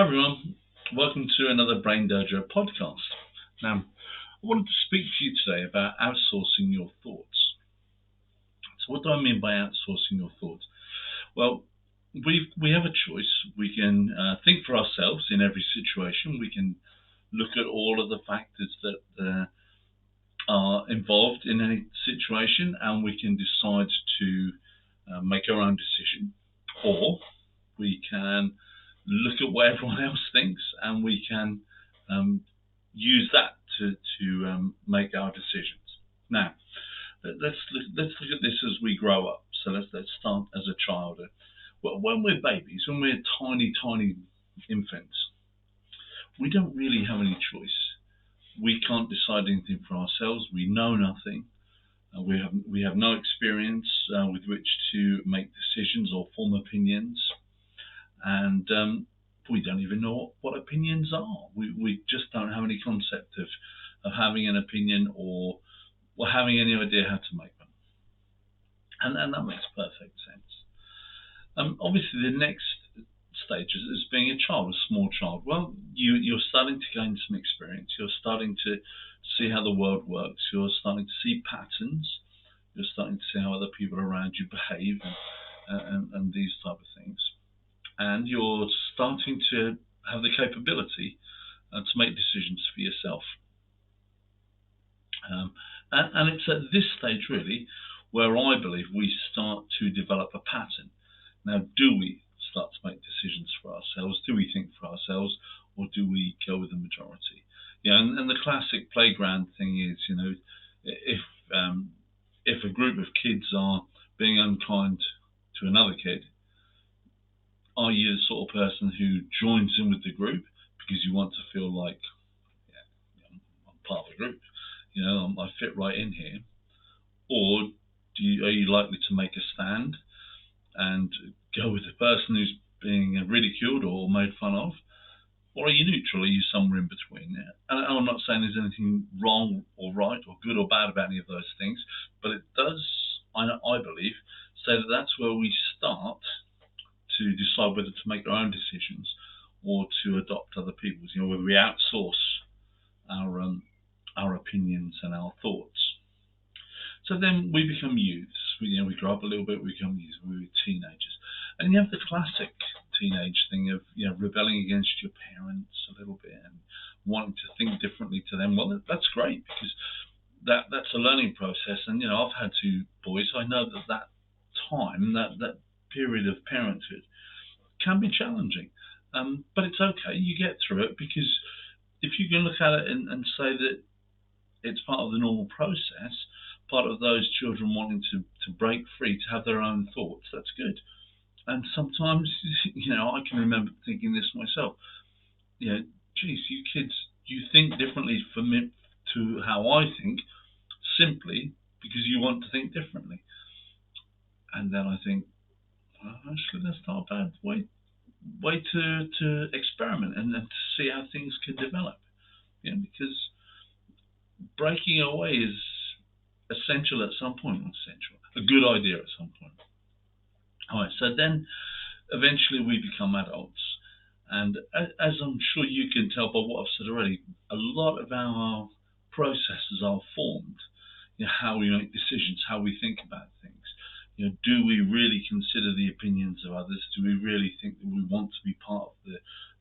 everyone, welcome to another Brain Dojo podcast. Now, I wanted to speak to you today about outsourcing your thoughts. So, what do I mean by outsourcing your thoughts? Well, we have a choice. We can think for ourselves in every situation. We can look at all of the factors that are involved in any situation, and we can decide to make our own decision, or we can look at what everyone else thinks, and we can use that to make our decisions. Now, let's look at this as we grow up. So let's start as a child. Well, when we're babies, when we're tiny infants, we don't really have any choice. We can't decide anything for ourselves. We know nothing. We have no experience with which to make decisions or form opinions, and we don't even know what opinions are. We just don't have any concept of having an opinion or having any idea how to make one, and that makes perfect sense. Obviously, the next stage is being a child, a small child. Well, you're starting to gain some experience. You're starting to see how the world works. You're starting to see patterns. You're starting to see how other people around you behave and these type of things. And you're starting to have the capability to make decisions for yourself. And it's at this stage, really, where I believe we start to develop a pattern. Now, do we start to make decisions for ourselves? Do we think for ourselves, or do we go with the majority? And the classic playground thing is, if a group of kids are being unkind to another kid, are you the sort of person who joins in with the group because you want to feel like, I'm part of the group, I fit right in here? Or are you likely to make a stand and go with the person who's being ridiculed or made fun of? Or are you neutral? Are you somewhere in between? And I'm not saying there's anything wrong or right or good or bad about any of those things, but it does, I believe, say that that's where we start to decide whether to make our own decisions or to adopt other people's, whether we outsource our opinions and our thoughts. So then we become youths. We grow up a little bit, we become youths, we're teenagers. And you have the classic teenage thing of rebelling against your parents a little bit and wanting to think differently to them. Well, that's great, because that's a learning process. And I've had two boys. I know that time, that period of parenthood, can be challenging, but it's okay. You get through it, because if you can look at it and say that it's part of the normal process, part of those children wanting to break free, to have their own thoughts, that's good. And sometimes, I can remember thinking this myself. Geez, you kids, you think differently from me to how I think, simply because you want to think differently. And then I think, well, actually, that's not a bad way to experiment and to see how things can develop. Because breaking away is essential at some point. Not essential, a good idea at some point. All right, so then eventually we become adults, and as I'm sure you can tell by what I've said already, a lot of our processes are formed. How we make decisions, how we think about things. Do we really consider the opinions of others? Do we really think that we want to be part of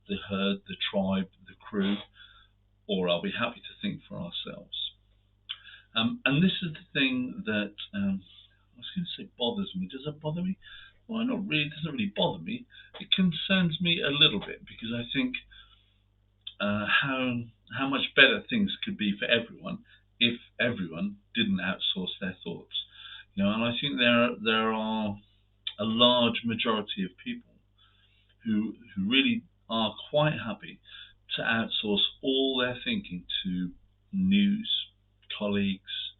the herd, the tribe, the crew, or are we happy to think for ourselves? And this is the thing that I was going to say bothers me. Does it bother me? Well, not really. It doesn't really bother me. It concerns me a little bit, because I think how much better things could be for everyone if everyone didn't outsource their thoughts. And I think there are a large majority of people who really are quite happy to outsource all their thinking to news, colleagues,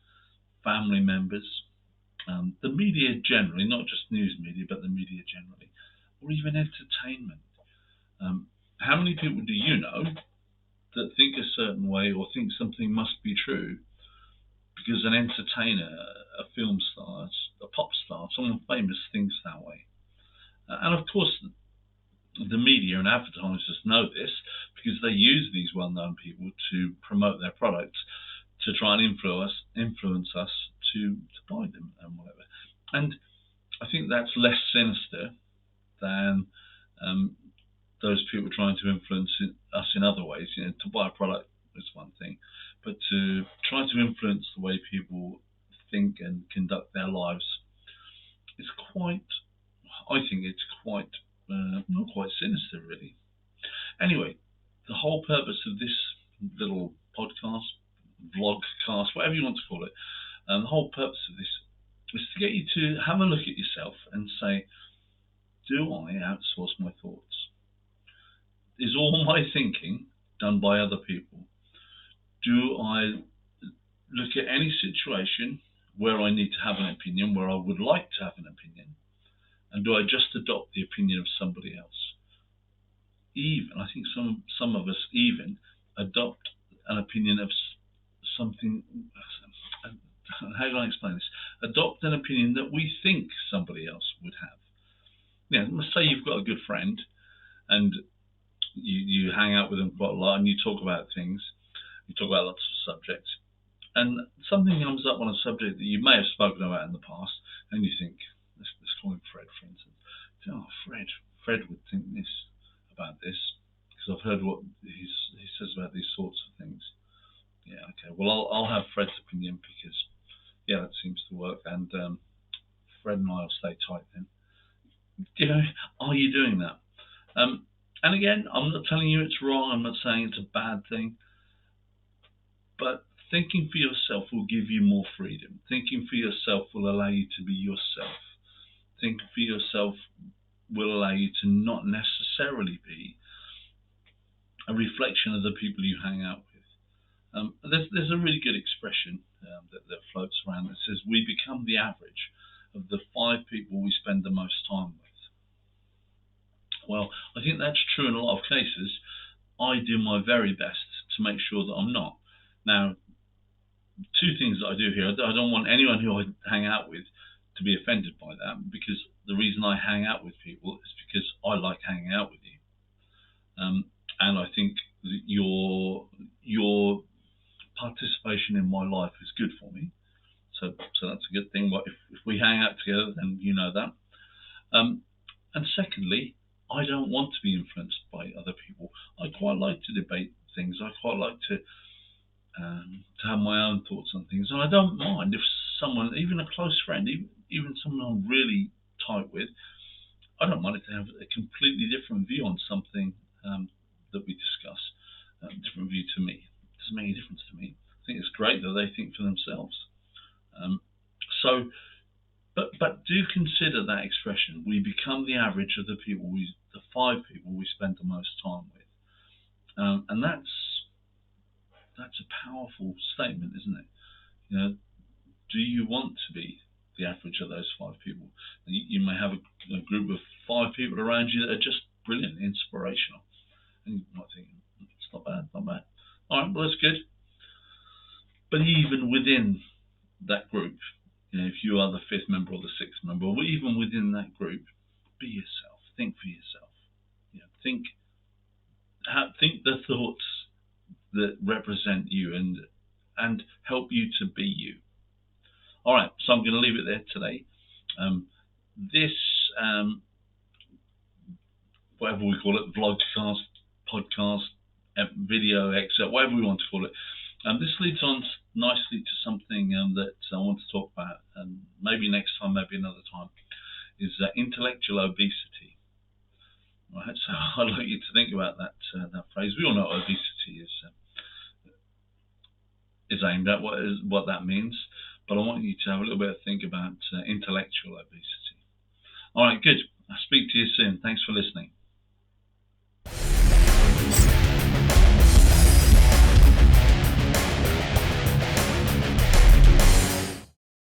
family members, the media generally, not just news media, but the media generally, or even entertainment. How many people do you know that think a certain way or think something must be true because an entertainer, a film star, a pop star, someone famous thinks that way? And of course, the media and advertisers know this because they use these well-known people to promote their products to try and influence us to buy them and whatever. And I think that's less sinister than those people trying to influence us in other ways. To buy a product is one thing, but to try to influence the way people think and conduct their lives is quite, I think it's quite, not quite sinister really. Anyway, the whole purpose of this little podcast, vlogcast, whatever you want to call it, the whole purpose of this is to get you to have a look at yourself and say, do I outsource my thoughts? Is all my thinking done by other people? Do I look at any situation where I need to have an opinion, where I would like to have an opinion, and do I just adopt the opinion of somebody else? Even, I think some of us even adopt an opinion of something. How do I explain this? Adopt an opinion that we think somebody else would have. Let's say you've got a good friend and you hang out with them quite a lot and you talk about things, you talk about lots of subjects, and something comes up on a subject that you may have spoken about in the past, and you think, let's call him Fred, for instance. Oh, Fred would think this about this, because I've heard what he says about these sorts of things. Yeah, okay, well, I'll have Fred's opinion because, yeah, that seems to work, and Fred and I will stay tight then. Are you doing that? And again, I'm not telling you it's wrong, I'm not saying it's a bad thing, but thinking for yourself will give you more freedom. Thinking for yourself will allow you to be yourself. Thinking for yourself will allow you to not necessarily be a reflection of the people you hang out with. There's a really good expression that floats around that says we become the average of the 5 people we spend the most time with. Well, I think that's true in a lot of cases. I do my very best to make sure that I'm not. Now, 2 things that I do here. I don't want anyone who I hang out with to be offended by that, because the reason I hang out with people is because I like hanging out with you. And I think that your participation in my life is good for me. So that's a good thing. If we hang out together, then you know that. And secondly, I don't want to be influenced by other people. I quite like to debate things. I quite like to have my own thoughts on things. And I don't mind if someone, even a close friend, even someone I'm really tight with, I don't mind if they have a completely different view on something that we discuss, a different view to me. It doesn't make any difference to me. I think it's great that they think for themselves. But do consider that expression. We become the average of the 5 people we spend the most time with, and that's a powerful statement, isn't it? Do you want to be the average of those 5 people? You may have a group of 5 people around you that are just brilliant, inspirational, and you might think, it's not bad. All right, well, that's good. But even within that group, if you are the 5th member or the 6th member, or even within that group, be yourself. Think for yourself. Think the thoughts that represent you and help you to be you. All right, so I'm going to leave it there today. This, whatever we call it, vlogcast, podcast, video excerpt, whatever we want to call it, this leads on nicely to something that I want to talk about, and maybe next time, maybe another time, is intellectual obesity. Right, so I'd like you to think about that phrase. We all know what obesity is aimed at, what that means, but I want you to have a little bit of think about intellectual obesity. All right, good. I'll speak to you soon. Thanks for listening.